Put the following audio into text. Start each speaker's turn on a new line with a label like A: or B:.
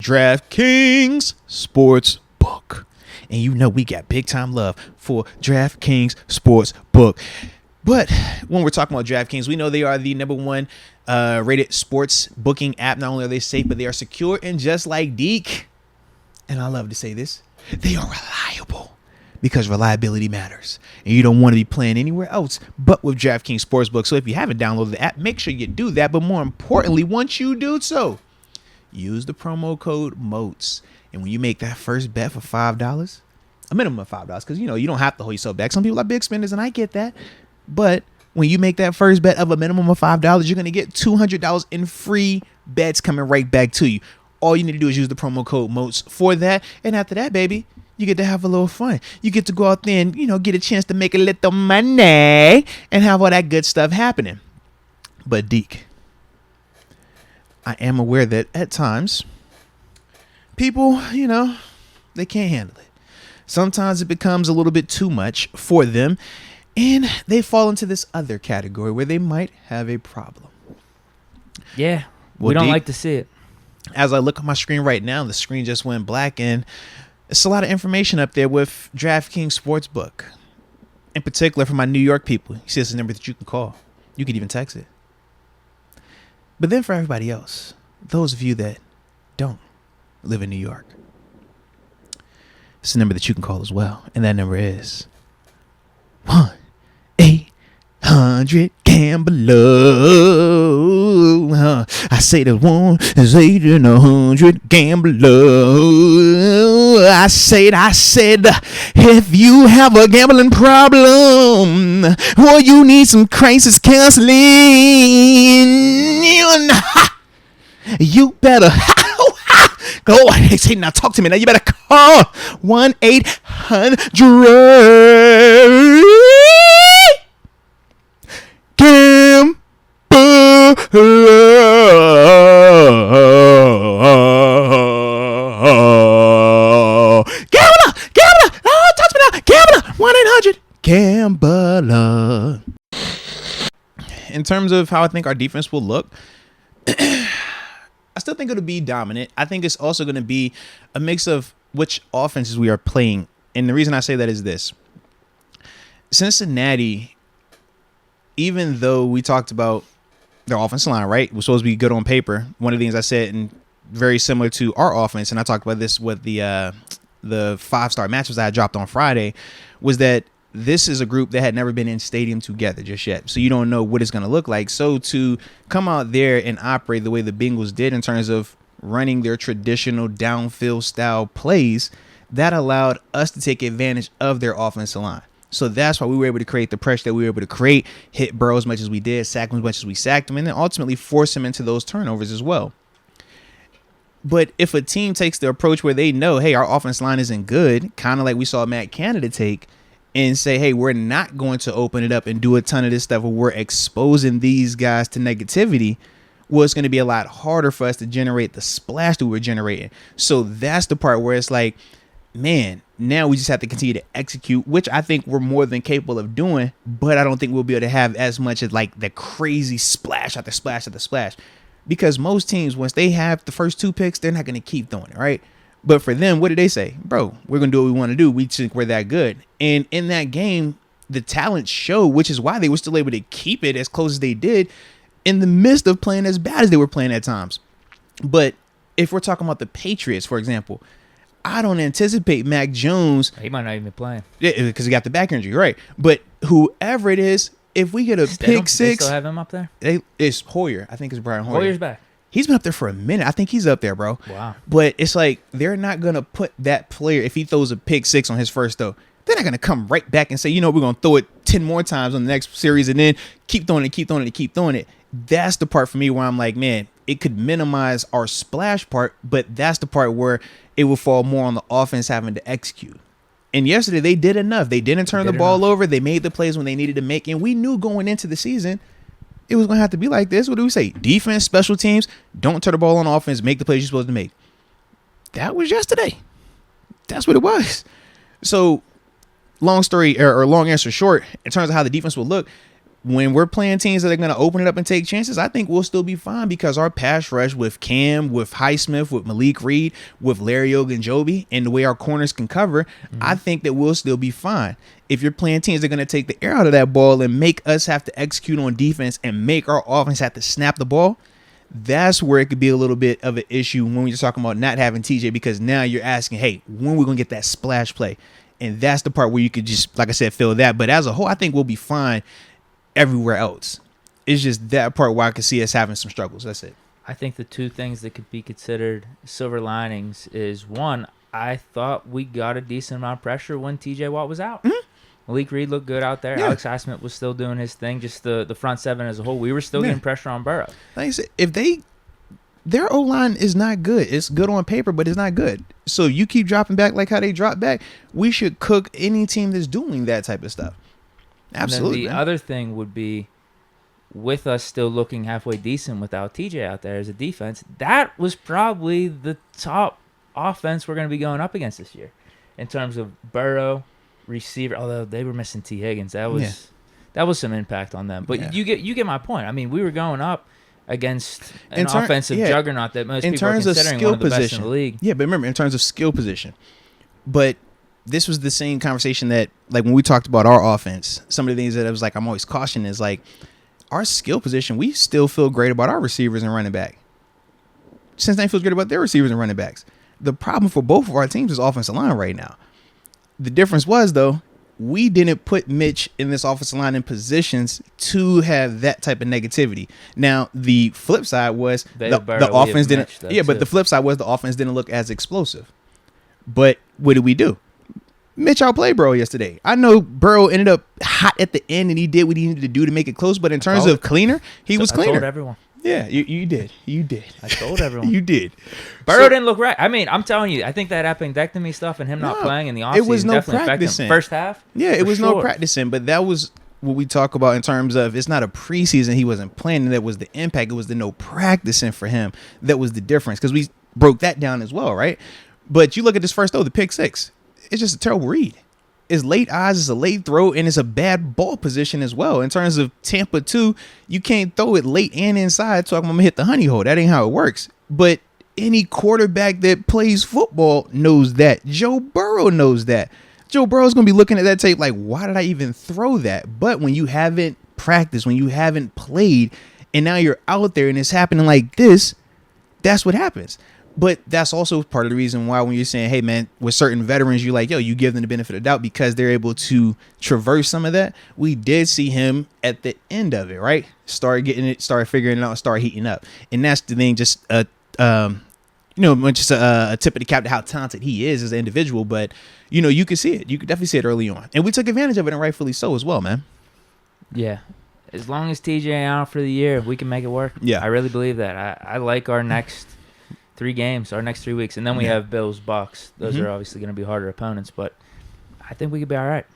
A: DraftKings Sportsbook. And you know we got big time love for DraftKings Sportsbook. But when we're talking about DraftKings, we know they are the number one rated sports booking app. Not only are they safe, but they are secure. And just like Deke, and I love to say this, they are reliable because reliability matters. And you don't want to be playing anywhere else but with DraftKings Sportsbook. So if you haven't downloaded the app, make sure you do that. But more importantly, once you do so, use the promo code MOATS. And when you make that first bet for $5, a minimum of $5, because you know you don't have to hold yourself back. Some people are big spenders, and I get that. But when you make that first bet of a minimum of $5, you're going to get $200 in free bets coming right back to you. All you need to do is use the promo code MOATS for that. And after that, baby, you get to have a little fun. You get to go out there and, you know, get a chance to make a little money and have all that good stuff happening. But Deke, I am aware that at times people, you know, they can't handle it. Sometimes it becomes a little bit too much for them, and they fall into this other category where they might have a problem.
B: Yeah,
A: Well,
B: we don't
A: Deke,
B: like to see it.
A: As I look at my screen right now, the screen just went black, and it's a lot of information up there with DraftKings Sportsbook. In particular, for my New York people, you see, it's a number that you can call. You can even text it. But then for everybody else, those of you that don't live in New York, it's a number that you can call as well. And that number is 1-800-GAMBLER. I say there's 1-800-GAMBLER. I said, if you have a gambling problem or you need some crisis counseling, you better go. They say, now talk to me. Now you better call 1-800-GAMBLER. Gambler. Oh, touch me now. Gambler. 1-800-GAMBLER. In terms of how I think our defense will look, I still think it'll be dominant. I think it's also going to be a mix of which offenses we are playing. And the reason I say that is this. Cincinnati, even though we talked about their offensive line, right, it was supposed to be good on paper. One of the things I said, and very similar to our offense, and I talked about this with the 5-star matchups that I dropped on Friday, was that this is a group that had never been in stadium together just yet. So you don't know what it's going to look like. So to come out there and operate the way the Bengals did in terms of running their traditional downfield style plays, that allowed us to take advantage of their offensive line. So that's why we were able to create the pressure that we were able to create, hit Burrow as much as we did, sack him as much as we sacked him, and then ultimately force him into those turnovers as well. But if a team takes the approach where they know, hey, our offense line isn't good, kind of like we saw Matt Canada take, and say, hey, we're not going to open it up and do a ton of this stuff where we're exposing these guys to negativity, well, it's going to be a lot harder for us to generate the splash that we're generating. So that's the part where it's like, man, now we just have to continue to execute, which I think we're more than capable of doing, but I don't think we'll be able to have as much as like the crazy splash after splash after splash. Because most teams, once they have the first 2 picks, they're not going to keep doing it, right? But for them, what did they say? Bro, we're going to do what we want to do. We think we're that good. And in that game, the talent showed, which is why they were still able to keep it as close as they did in the midst of playing as bad as they were playing at times. But if we're talking about the Patriots, for example, I don't anticipate Mac Jones.
B: He might not even be playing.
A: Yeah, because he got the back injury, right? But whoever it is, if we get a pick six.
B: They still have him up there?
A: It's Hoyer. I think it's Brian Hoyer.
B: Hoyer's back.
A: He's been up there for a minute. I think he's up there, bro.
B: Wow.
A: But it's like they're not going to put that player, if he throws a pick 6 on his first throw, they're not going to come right back and say, you know, we're going to throw it 10 more times on the next series and then keep throwing it. That's the part for me where I'm like, man, it could minimize our splash part, but that's the part where it will fall more on the offense having to execute. And yesterday they did enough. They didn't turn the ball over. They made the plays when they needed to make. And we knew going into the season it was going to have to be like this. What do we say? Defense, special teams, don't turn the ball on offense, make the plays you're supposed to make. That was yesterday. That's what it was. So long story or long answer short, in terms of how the defense will look, when we're playing teams that are going to open it up and take chances, I think we'll still be fine because our pass rush with Cam, with Highsmith, with Malik Reed, with Larry Ogunjobi, and the way our corners can cover, I think that we'll still be fine. If you're playing teams that are going to take the air out of that ball and make us have to execute on defense and make our offense have to snap the ball, that's where it could be a little bit of an issue when we're talking about not having TJ, because now you're asking, hey, when are we going to get that splash play? And that's the part where you could just, like I said, feel that. But as a whole, I think we'll be fine everywhere else. It's just that part where I could see us having some struggles. That's it.
B: I think the two things that could be considered silver linings is, one, I thought we got a decent amount of pressure when TJ Watt was out. Malik Reed looked good out there.
A: Yeah.
B: Alex Highsmith was still doing his thing. Just the front seven as a whole, we were still getting pressure on Burrow.
A: Like I said, if their O-line is not good. It's good on paper, but it's not good. So you keep dropping back like how they drop back, we should cook any team that's doing that type of stuff. Absolutely.
B: And then the other thing would be, with us still looking halfway decent without TJ out there as a defense, that was probably the top offense we're going to be going up against this year in terms of Burrow, receiver. Although they were missing T. Higgins, that was some impact on them. But you get my point. I mean, we were going up against an offensive juggernaut that most people are considering one of the best in the league.
A: Yeah, but remember, in terms of skill position. But this was the same conversation that, like, when we talked about our offense, some of the things that I was like, I'm always cautioning is, like, our skill position, we still feel great about our receivers and running back. Cincinnati feels great about their receivers and running backs. The problem for both of our teams is offensive line right now. The difference was, though, we didn't put Mitch in this offensive line in positions to have that type of negativity. Now, the flip side was the offense didn't. But the flip side was the offense didn't look as explosive. But what did we do? Mitch outplayed Burrow yesterday. I know Burrow ended up hot at the end, and he did what he needed to do to make it close. But in terms of cleaner, he was cleaner. I
B: told everyone.
A: Yeah, you did. You did.
B: I told everyone.
A: You did.
B: Burrow didn't look right. I mean, I'm telling you, I think that appendectomy stuff and him not playing in the offseason definitely affected him. First half?
A: Yeah, it was no practicing, but that was what we talk about in terms of it's not a preseason he wasn't playing, and that was the impact. It was the no practicing for him. That was the difference, because we broke that down as well, right? But you look at this first, though, the pick six. It's just a terrible read. It's late eyes, it's a late throw, and it's a bad ball position as well. In terms of Tampa 2, you can't throw it late and inside, so I'm going to hit the honey hole. That ain't how it works. But any quarterback that plays football knows that. Joe Burrow knows that. Joe Burrow's going to be looking at that tape like, why did I even throw that? But when you haven't practiced, when you haven't played, and now you're out there and it's happening like this, that's what happens. But that's also part of the reason why when you're saying, hey, man, with certain veterans, you're like, yo, you give them the benefit of the doubt because they're able to traverse some of that. We did see him at the end of it, right? Start getting it, start figuring it out, start heating up. And that's the thing, just just a tip of the cap to how talented he is as an individual. But, you could see it. You could definitely see it early on. And we took advantage of it, and rightfully so as well, man.
B: Yeah. As long as TJ out for the year, we can make it work.
A: Yeah.
B: I really believe that. I like our next 3 games, our next 3 weeks. And then we have Bills, Bucks. Those are obviously going to be harder opponents, but I think we could be all right.